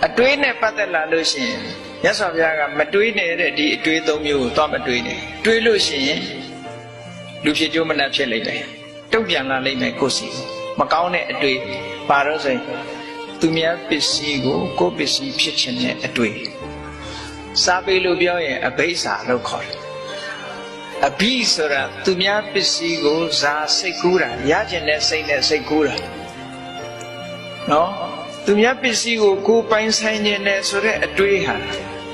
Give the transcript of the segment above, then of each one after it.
အတွေးနဲ့ပတ်သက်လာလို့ရှိရင်မြတ်စွာဘုရားကမတွေးနဲ့တဲ့ဒီအတွေးသုံးမျိုးကိုသွားမတွေးနဲ့တွေးလို့ရှိရင်လူဖြစ်ကြိုးမနှက်ဖြစ်လိမ့်မယ်တုံ့ပြန်လာလိမ့်မယ်ကိုယ်စီမကောင်းတဲ့အတွေးပါတော့ဆိုရင်သူများပစ္စည်းကိုကိုယ်ပစ္စည်းဖြစ်ခြင်းနဲ့အတွေးစားပေလို့ပြောရင်အဘိဓါလို့ခေါ်တယ်အဘိဆိုတာသူများပစ္စည်းကိုဇာစိတ်ကူးတာရကျင်တဲ့စိတ်နဲ့စိတ်ကူးတာနော်သူများပစ္စည်းကိုကိုယ်ပိုင်ဆိုင်ခြင်းနဲ့ဆိုတဲ့အတွေးဟာ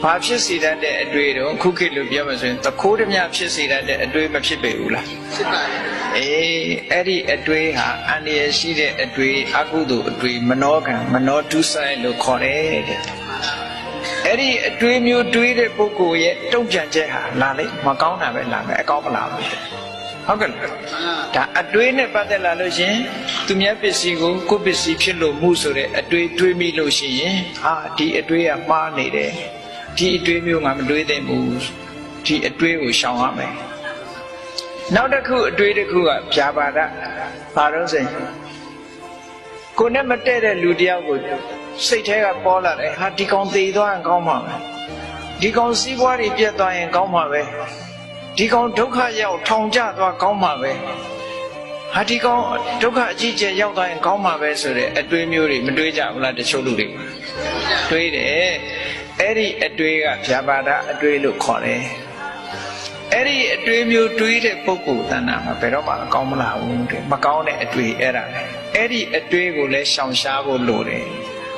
ဘာဖြစ်စေတတ်တဲ့အတွေးတော့ခုခေတ်လို့ပြောမှဆိုရင်တခိုးဓမြဖြစ်စေတတ်တဲ့အတွေးမဖြစ်ပေဘူးလားဖြစ်ပါတယ်အဲ့ဒီအတွေးဟာအန္တရာယ်ရှိတဲ့အတွေးအကုသိုလ်အတွေးမနောကံမနောတုဆိုင်လို့ခေါ်တယ်တဲ့အဲ့ဒီအတွေးမျိုးတွေးတဲ့ပုဂ္ဂိုလ်ရဲ့တုံ့ပြန်ချက်ဟာလာလေမကောင်းတာပဲလာမယ်အကောင်းမလာဘူးဟုတ်ကဲ့ဒါအတွေးနဲ့ပတ်သက်လာလို့ရှင်သူများပစ္စည်းကိုကိုယ်ပစ္စည်းဖြစ်လို့မှုဆိုတဲ့အတွေးတွေးမိလို့ရှိရင်ဟာဒီအတွေးကမှားနေတယ်ဒီအတွေးမျိုးငါမတွေးသင့်ဘူးဒီအတွေးကိုရှောင်ရမယ်နောက်တစ်ခုအတွေးတစ်ခုကဗျာပါဒဘာလို့ဆိုရင်ကိုယ်နဲ့မတည့်တဲ့လူတယောက်ကိုစိတ်ထဲကပေါ်လာတယ်ဟာဒီကောင်သေသွားရင်ကောင်းမှာပဲဒီကောင်စီးပွားတွေပြတ်သွားရင်ကောင်းမှာပဲဒီကောင်ဒုက္ခရောက်ထောင်ကျသွားကောင်းမှာပဲဟာဒီကောင်ဒုက္ခအကြီးကျယ်ရောက်သွားရင်ကောင်းမှာပဲဆိုတဲ့အတွေးမျိုးတွေမတွေးကြဘူးလားတချို့လူတွေတွေးတယ်အဲ့ဒီအတွေးကဗျာပါဒအတွေးလို့ခေါ်တယ်အဲ့ဒီအတွေးမျိုးတွေးတဲ့ပုဂ္ဂိုလ်တဏ္ဍာမှာဘယ်တော့မှအကောင်းမလာဘူးတဲ့မကောင်းတဲ့အတွေးအဲ့ဒါလေအဲ့ဒီအတွေးကိုလည်းရှောင်ရှားဖို့လိုတယ်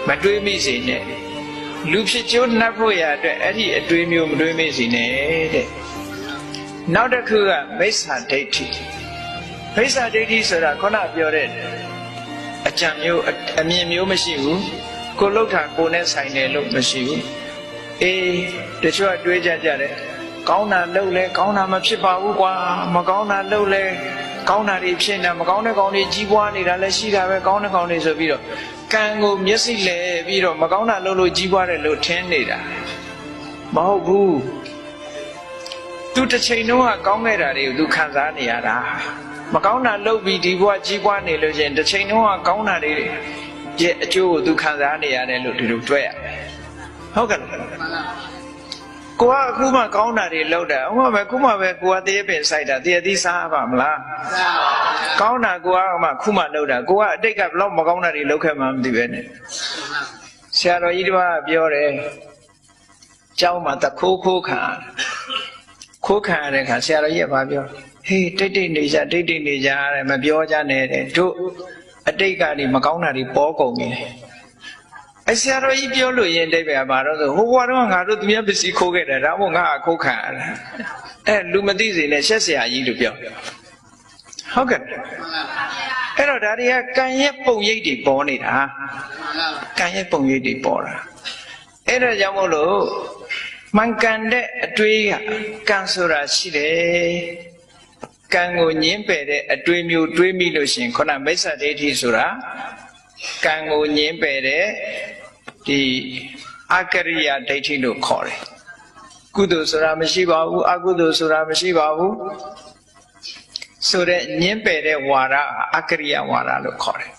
မတွေးမိစေနဲ့လူဖြစ်ကျိုးနှပ်ဖို့ရအတွက်အဲ့ဒီအတွေးမျိုးမတွေးမိစေနဲ့တဲ့နောက်တစ်ခုကမိစ္ဆာဒိဋ္ဌိမိစ္ဆာဒိဋ္ဌိဆိုတာခုနပြောတဲ့အကြံမျိုးအမြင်မျိုးမရှိဘူးကိုလှုပ်တာကိုနဲ့ဆိုင်တယ်လို့မရှိဘူးအေးတချို့ကတွေးကြကြတယ်ကောင်းတာလှုပ်လဲကောင်းတာမဖြစ်ပါဘူးကွာမကောင်းတာလှုပ်လဲကောင်းတာတွေဖြစ်နေမကောင်းတဲ့ကောင်တွေကြီးပွားနေတာလည်းရှိတာပဲကောင်းတဲ့ကောင်တွေဆိုပြီးတော့ကံကိုမျက်စိလဲပြီးတော့မကောင်းတာလှုပ်လို့ကြီးပွားတယ်လို့ထင်နေတာမဟုတ်ဘူးသူတစ်ချိန်လုံးကကောင်းခဲ့တာတွေကိုသူခံစားနေရတာမကောင်းတာလှုပ်ပြီးဒီဘဝကြီးပွားနေလို့ချင်းတစ်ချိန်လုံးကကောင်းတာတွေရဲ့အကျိုးကိုသူခံစားနေရတယ်လို့ဒီလိုတွေ့ရဟုတ်ကဲ့ကိုကအခုမှကောင်းတာတွေလောက်တာဥပမာခုမှပဲကိုကတရေပင်စိုက်တာတရေသီးစားပါမလားကောင်းတာကိုကမှခုမှလောက်တာကိုကအတိတ်ကဘလောက်မကောင်းတာတွေလောက်ခဲ့မှမသိပဲနဲ့ဆရာတော်ကြီးတပါးပြောတယ်ကျောင်းမှာတခိုးခိုးခံခိုးခံရတဲ့ခါဆရာတော်ကြီးကပြောဟေးတိတ်တိတ်နေကြတိတ်တိတ်နေကြတဲ့မပြောကြနဲ့တဲ့တို့အတိတ်ကနေမကောင်းတာတွေပေါ်ကုန်နေတယ်အဆရာတော်ကြီးပြောလို့ရင်တိတ်ပဲပါတော့ဆိုဟိုဘွားတော့ငါတို့သူများပစ္စည်းခိုးခဲ့တယ်ဒါမို့ငါခိုးခံရတာလူမသိစေနဲ့ရှက်ဆရာကြီးလို့ပြောဟုတ်ကဲ့အဲ့တော့ဒါတွေကကံရဲ့ပုံရိပ်တွေပေါ်နေတာကံရဲ့ပုံရိပ်တွေပေါ်တာအဲ့ဒါကြောင့်မို့လို့မှန်ကန်တဲ့အတွေးကံဆိုတာရှိတယ်ကံကိုညင်းပယ်တဲ့အတွေးမျိုးတွေးမိလို့ရှင်ခုနမိစ္ဆာဒိဋ္ဌိဆိုတာကံကိုညင်းပယ်တဲ့ဒီအကရိယာဒိဋ္ဌိလို့ခေါ်တယ်ကုသိုလ်ဆိုတာမရှိပါဘူးအကုသိုလ်ဆိုတာမရှိပါဘူးဆိုတဲ့ညင်းပယ်တဲ့ဝါဒအကရိယာဝါဒလို့ခေါ်တယ်